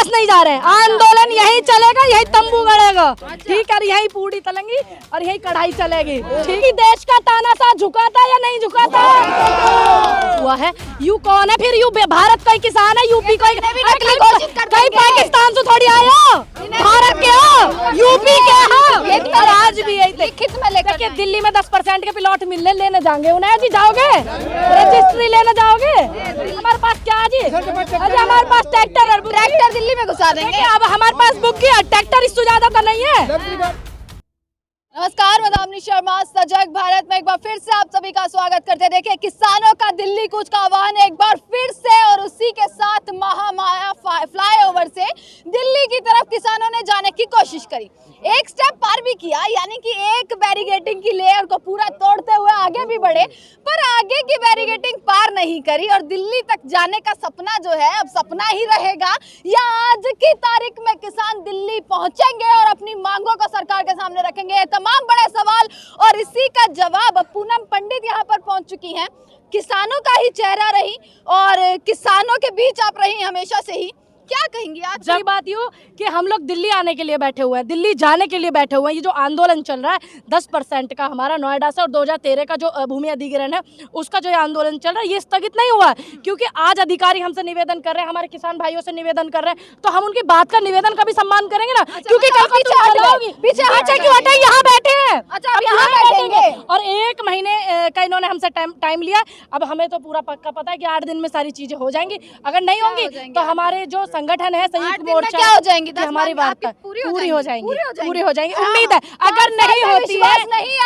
नहीं जा रहे हैं, आंदोलन यही चलेगा, यही तंबू गड़ेगा, ठीक है, यही पूड़ी तलेंगी और यही कढ़ाई चलेगी, ठीक है। देश का तानाशाह झुकाता या नहीं झुकाता हुआ है। यू कौन है फिर? यू भारत का ही किसान है, यूपी का कहीं पाकिस्तान से थोड़ी आया, भारत के हो, यूपी के हो, और आज भी यही लिखित में लेकर दिल्ली में 10% के प्लॉट मिलने लेने जाएंगे, उन्हें जी जाओगे रजिस्ट्री लेने जाओगे? हमारे पास क्या जी, हमारे पास ट्रैक्टर दिल्ली में घुसा देंगे। अब हमारे पास बुक किया ट्रैक्टर, इससे ज्यादा तो नहीं है। नमस्कार, मैं दामिनी शर्मा, सजग भारत में एक बार फिर से आप सभी का स्वागत करते हैं। देखिए, किसानों का दिल्ली कूच का आह्वान एक बार फिर से, और उसी के साथ महामाया फ्लाईओवर से दिल्ली की तरफ किसानों ने जाने की कोशिश करी, एक स्टेप पार भी किया, यानी कि एक बैरिगेटिंग की लेयर को पूरा तोड़ते हुए आगे भी बढ़े, पर आगे की बैरिगेटिंग पार नहीं करी और दिल्ली तक जाने का सपना जो है अब सपना ही रहेगा, या आज की तारीख में किसान दिल्ली पहुंचेंगे और अपनी मांगों को सरकार के सामने रखेंगे? तमाम बड़े सवाल, और इसी का जवाब अब पूनम पंडित यहाँ पर पहुंच चुकी हैं, किसानों का ही चेहरा रही और किसानों के बीच आप रही हमेशा से ही। क्या कहेंगी आज? जब बात यूँ कि हम लोग दिल्ली आने के लिए बैठे हुए हैं, दिल्ली जाने के लिए बैठे हुए हैं, ये जो आंदोलन चल रहा है 10% का हमारा नोएडा से, और 2013 का जो भूमि अधिग्रहण है उसका जो आंदोलन चल रहा है, ये स्थगित नहीं हुआ, क्योंकि आज अधिकारी हमसे निवेदन कर रहे हैं, हमारे किसान भाइयों से निवेदन कर रहे हैं, तो हम उनकी बात का निवेदन का भी सम्मान करेंगे ना, क्योंकि पीछे क्यों हटे, यहाँ बैठे हैं, यहाँ बैठेंगे। और 1 महीने का इन्होंने हमसे टाइम लिया, अब हमें तो पूरा पक्का पता है कि 8 दिन में सारी चीजें हो जाएंगी, अगर नहीं होंगी तो हमारे जो संगठन है संयुक्त मोर्चा, क्या हो जाएंगी? हमारी वार्ता पूरी हो जाएंगी, उम्मीद है। अगर नहीं होती है,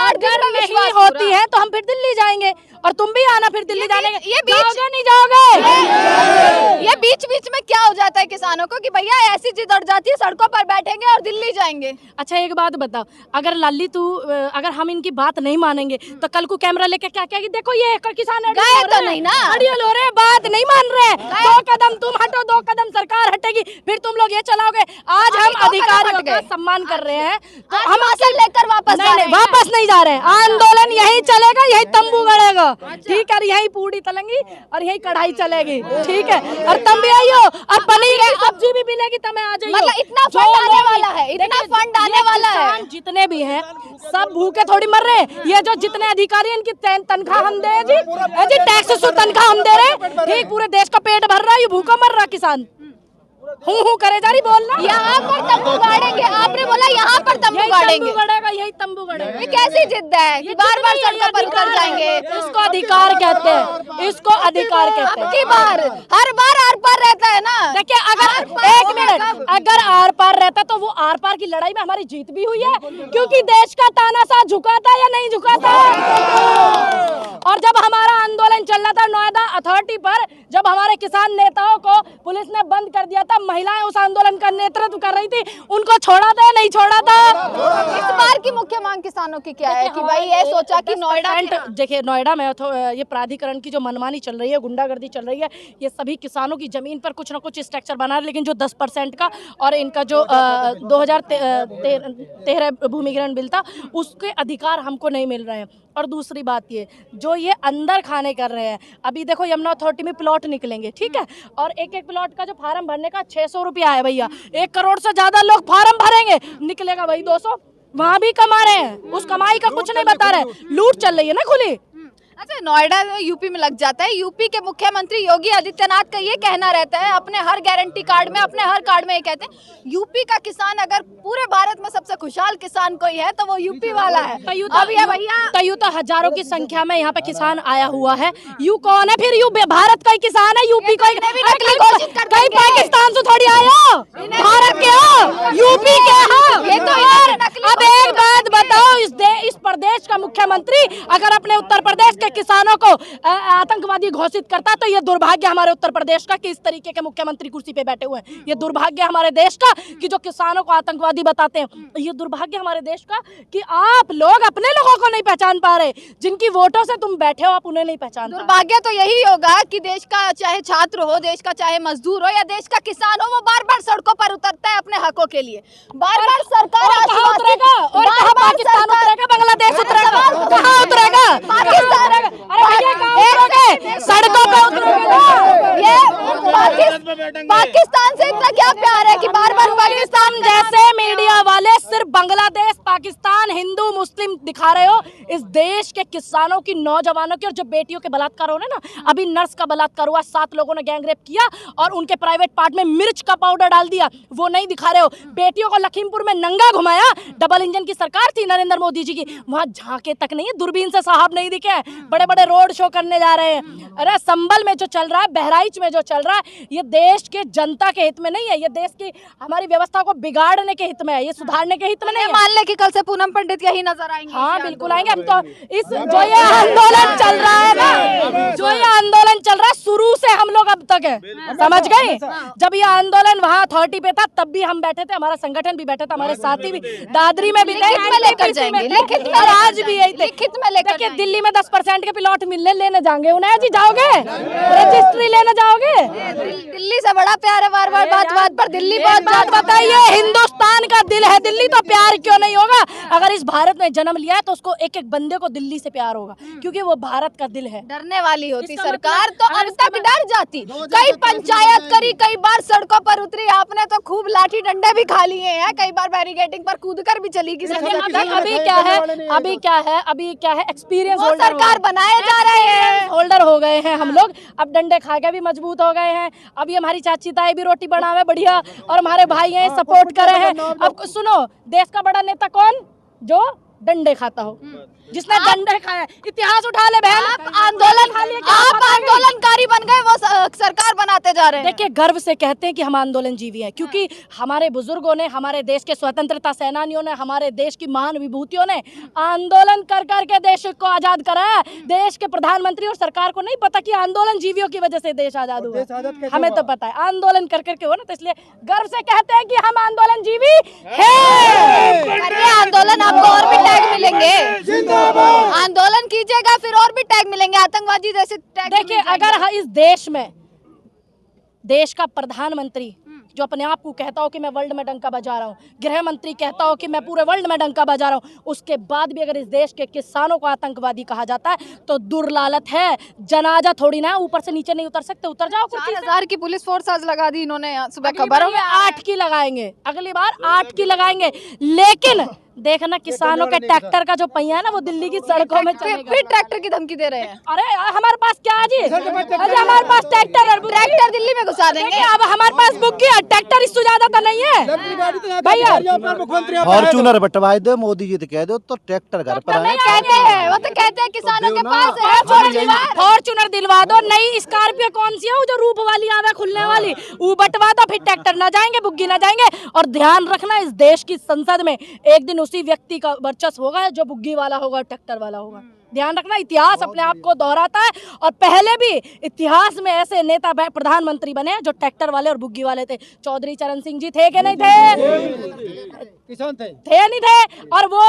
अगर नहीं होती है तो हम फिर दिल्ली जाएंगे, और तुम भी आना फिर दिल्ली जाने के। ये जाओगे नहीं जाओगे? ये बीच बीच में क्या हो जाता है किसानों को कि भैया ऐसी जिद अड़ जाती है, सड़कों पर बैठेंगे और दिल्ली जाएंगे। अच्छा, एक बात बताओ, अगर लाली तू अगर हम इनकी बात नहीं मानेंगे तो कल को कैमरा लेके क्या क्या, देखो ये किसान गए तो नहीं ना, अड़ियल हो रहे, बात नहीं मान रहे, 2 कदम तुम हटो, 2 कदम सरकार हटेगी, फिर तुम लोग ये चलाओगे। आज हम अधिकारियों का सम्मान कर रहे हैं, तो हम असल लेकर वापस नहीं जा रहे हैं, आंदोलन यही चलेगा, यही तंबू गड़ेगा, ठीक है, यही पूड़ी तलेंगी और यही कढ़ाई चलेगी, ठीक है, और तुम भी आइयो, और पनीर की सब्जी भी मिलेगी, तो मैं आ जाइयो। मतलब इतना फंड आने वाला है, इतना फंड आने वाला है। जितने भी हैं सब भूखे थोड़ी मर रहे हैं, ये जो जितने अधिकारी हैं इनकी तनख्वाह हम दे जी, टैक्स से तनख्वाह हम दे रहे, ठीक, पूरे देश का पेट भर रहा है, ये भूखा मर रहा किसान, हूँ करे जा रही बोलना। यहाँ पर तंबू गाड़ेंगे, आपने बोला यहाँ पर तंबू गाड़ेंगे, यही तंबू गड़ेगा। ये कैसी जिद है कि बार बार सड़कों पर उतर जाएंगे? इसको अधिकार कहते हैं, इसको अधिकार कहते हैं। की बार हर बार आर पार रहता है ना। देखिए, अगर 1 मिनट, अगर आर पार रहता तो वो आर पार की लड़ाई में हमारी जीत भी हुई है, क्योंकि देश का तानाशाह झुकाता या नहीं झुकाता। और जब हमारा आंदोलन चल रहा था नोएडा अथॉरिटी पर, जब हमारे किसान नेताओं को पुलिस ने बंद कर दिया था, महिलाएं उस आंदोलन का नेतृत्व कर रही थी, उनको छोड़ा था या नहीं छोड़ा था? इस बार की मुख्य मांग किसानों की क्या है कि भाई ये सोचा कि नोएडा, देखिए नोएडा में ये प्राधिकरण की जो मनमानी चल रही है, गुंडागर्दी चल रही है, ये सभी किसानों की जमीन पर कुछ ना कुछ स्ट्रक्चर बना रहे, लेकिन जो 10% का और इनका जो 2013 भूमिग्रहण बिल था, उसके अधिकार हमको नहीं मिल रहे हैं। और दूसरी बात ये, जो ये अंदर खाने कर रहे हैं, अभी देखो यमुना अथॉरिटी में प्लॉट निकलेंगे, ठीक है, और एक प्लॉट का जो फार्म भरने का 600 रुपया है भैया, 1 करोड़ से ज्यादा लोग फार्म भरेंगे, निकलेगा भाई 200, वहाँ भी कमा रहे हैं, उस कमाई का कुछ नहीं बता रहे, लूट चल रही है ना खुली। अच्छा, नोएडा यूपी में लग जाता है, यूपी के मुख्यमंत्री योगी आदित्यनाथ का ये कहना रहता है, अपने हर गारंटी कार्ड में, अपने हर कार्ड में ये कहते हैं, यूपी का किसान अगर पूरे भारत में सबसे खुशहाल किसान कोई है तो वो यूपी वाला है। अब ये भैया तयू तो हजारों की संख्या में यहाँ पे किसान आया हुआ है, यू कौन है फिर? यू भारत का ही किसान है, यूपी का, कहीं पाकिस्तान से थोड़ी आया, भारत के हो, यूपी के हो। ये तो अब एक बात बताओ, इस प्रदेश का मुख्यमंत्री अगर अपने उत्तर प्रदेश के किसानों को आतंकवादी घोषित करता, तो ये दुर्भाग्य हमारे उत्तर प्रदेश का कि इस तरीके के मुख्यमंत्री कुर्सी पे बैठे हुए हैं। ये दुर्भाग्य हमारे देश का कि जो किसानों को आतंकवादी बताते हैं। ये दुर्भाग्य हमारे देश का कि आप लोग अपने लोगों को नहीं पहचान पा रहे, जिनकी वोटों से तुम बैठे हो, आप उन्हें नहीं पहचान। दुर्भाग्य तो यही होगा कि देश का चाहे छात्र हो, देश का चाहे मजदूर हो या देश का किसान हो, वो बार बार सड़कों पर उतरता है अपने हकों के लिए। बार बार सरकार उतरेगा, और कहाँ पाकिस्तान उतरेगा, बांग्लादेश उतरेगा, कहाँ उतरेगा? पाकिस्तान, सड़कों पे उतरेगा। ये पाकिस्तान से इतना क्या प्यार है मुस्लिम दिखा रहे हो, इस देश के किसानों की, नौजवानों की, और जो बेटियों के बलात्कार हो रहे हैं ना, अभी नर्स का बलात्कार हुआ, 7 लोगों ने गैंग रेप किया और उनके प्राइवेट पार्ट में मिर्च का पाउडर डाल दिया, वो नहीं दिखा रहे हो। बेटियों को लखीमपुर में नंगा घुमाया, डबल इंजन की सरकार थी नरेंद्र मोदी जी की, वहां झांके तक नहीं है, दूरबीन से साहब नहीं दिखे, बड़े बड़े रोड शो करने जा रहे हैं। अरे संभल में जो चल रहा है, बहराइच में जो चल रहा है, ये देश के जनता के हित में नहीं है, ये देश की हमारी व्यवस्था को बिगाड़ने के हित में है, ये सुधारने के हित में नहीं है। मान ले कि कल से पूनम पंडित यही नजर आएंगे। हाँ बिल्कुल आएंगे। हम तो इस जो ये आंदोलन चल रहा है ना, जो ये आंदोलन चल रहा है, शुरू से हम लोग अब तक है, समझ गए। जब ये आंदोलन वहाँ अथॉरिटी पे था तब भी हम बैठे थे, हमारा संगठन भी बैठा था, हमारे साथी भी, दादरी में भी लेकर जाएंगे, लिखित में, और आज भी यही थे। लिखित में लेकर देखिए दिल्ली में 10% के प्लॉट मिलने लेने जाएंगे, उन्हें जी जाओगे रजिस्ट्री लेने जाओगे। दिल्ली से बड़ा प्यार है, बार बार बात पर दिल्ली बहुत बात बताइए, हिंदुस्तान का दिल है दिल्ली, तो प्यार क्यों नहीं होगा। अगर इस भारत में जन्म लिया है तो उसको एक एक बंदे को दिल्ली से प्यार होगा, क्योंकि वो भारत का दिल है। डरने वाली होती सरकार तो अब तक डर जाती, कई पंचायत करी, कई बार सड़कों पर उतरी, आपने तो खूब लाठी डंडे भी खा लिए हैं, कई बार बैरिकेडिंग पर कूदकर भी चली गई। अभी क्या है एक्सपीरियंस सरकार बनाए जा रहे हैं, होल्डर हो गए हैं हम लोग, अब डंडे खा के भी मजबूत हो गए हैं। अभी हमारी चाची ताई भी रोटी बनावे बढ़िया, और हमारे भाई हैं सपोर्ट करे हैं। अब सुनो, देश का बड़ा नेता कौन? जो डंडे खाता हो, जिसने डंडे खाए। इतिहास उठा ले बहन, आप आंदोलनकारी बन गए, वो सरकार बनाते जा रहे हैं। देखिए गर्व से कहते हैं कि हम आंदोलन जीवी हैं, क्योंकि हमारे बुजुर्गों ने, हमारे देश के स्वतंत्रता सेनानियों ने, हमारे देश की महान विभूतियों ने आंदोलन कर करके देश को आजाद कराया। देश के प्रधानमंत्री और सरकार को नहीं पता कि आंदोलन जीवियों की वजह से देश आजाद हुआ, हमें तो पता है आंदोलन कर करके हो ना, तो इसलिए गर्व से कहते हैं कि हम आंदोलन जीवी हैं। आंदोलन आपको और भी टैग मिलेंगे, आंदोलन कीजिएगा फिर और भी टैग मिलेंगे, आतंकवादी जैसे टैग। देखिए अगर इस देश में देश का प्रधानमंत्री जो अपने आप को कहता हो कि मैं वर्ल्ड में डंका बजा रहा हूँ, गृह मंत्री कहता हो कि मैं पूरे वर्ल्ड में डंका बजा रहा हूँ, उसके बाद भी अगर इस देश के किसानों को आतंकवादी कहा जाता है तो दुर्लालत है। जनाजा थोड़ी ना, ऊपर से नीचे नहीं उतर सकते, उतर जाओ। 4000 की पुलिस फोर्स आज लगा दी इन्होंने, सुबह खबर 8 की लगाएंगे, अगली बार 8 की लगाएंगे। लेकिन देखना किसानों के ट्रैक्टर का जो पहिया है ना, वो दिल्ली की सड़कों में चलेगा। फिर ट्रैक्टर की धमकी दे रहे हैं। अरे हमारे पास क्या है जी, अरे हमारे पास ट्रैक्टर दिल्ली में घुसा देंगे। अब हमारे पास बुग्गी है, ट्रैक्टर इससे ज्यादा तो नहीं है भैया। फॉर्च्यूनर बटवाए दो मोदी जी, तो कह दो तो ट्रैक्टर घर पर नहीं कहते हैं, वो तो कहते हैं किसानों के पास है। फॉर्च्यूनर दिलवा दो, नई स्कॉर्पियो कौन सी है वो जो रूप वाली आवे खुलने वाली, वो बटवा दो, फिर ट्रैक्टर ना जाएंगे, बुग्गी ना जाएंगे। और ध्यान रखना, इस देश की संसद में एक दिन उसी व्यक्ति का वर्चस्व होगा जो बुग्गी वाला होगा, ट्रैक्टर वाला होगा। ध्यान रखना, इतिहास अपने आप को दोहराता है। और पहले भी इतिहास में ऐसे नेता प्रधानमंत्री बने जो ट्रैक्टर वाले और बुग्गी वाले थे। चौधरी चरण सिंह जी थे कि नहीं थे? किसान थे नहीं थे? और वो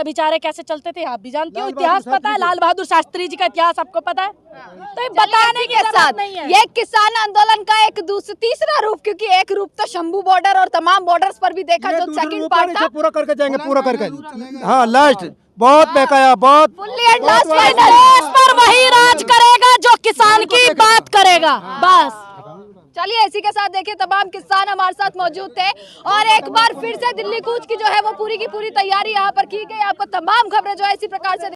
बेचारे कैसे चलते थे आप भी जानती हो, इतिहास पता है। लाल बहादुर शास्त्री जी का इतिहास आपको पता है, तो बताने के साथ नहीं है। ये किसान आंदोलन का एक तीसरा रूप, क्योंकि एक रूप तो शंभू बॉर्डर और तमाम बॉर्डर्स पर भी देखा, जो सेकंड पार्ट था पूरा करके जाएंगे, पूरा करके। हाँ लास्ट बहुत बकाया, बहुत फुल्ली एंड लास्ट फाइनल पर वही राज करेगा जो किसान की बात करेगा, बस। चलिए इसी के साथ देखिए तमाम किसान हमारे साथ मौजूद थे, और एक बार फिर से दिल्ली कूच की जो है वो पूरी की पूरी तैयारी यहाँ पर की गई। आपको तमाम खबरें जो है इसी प्रकार से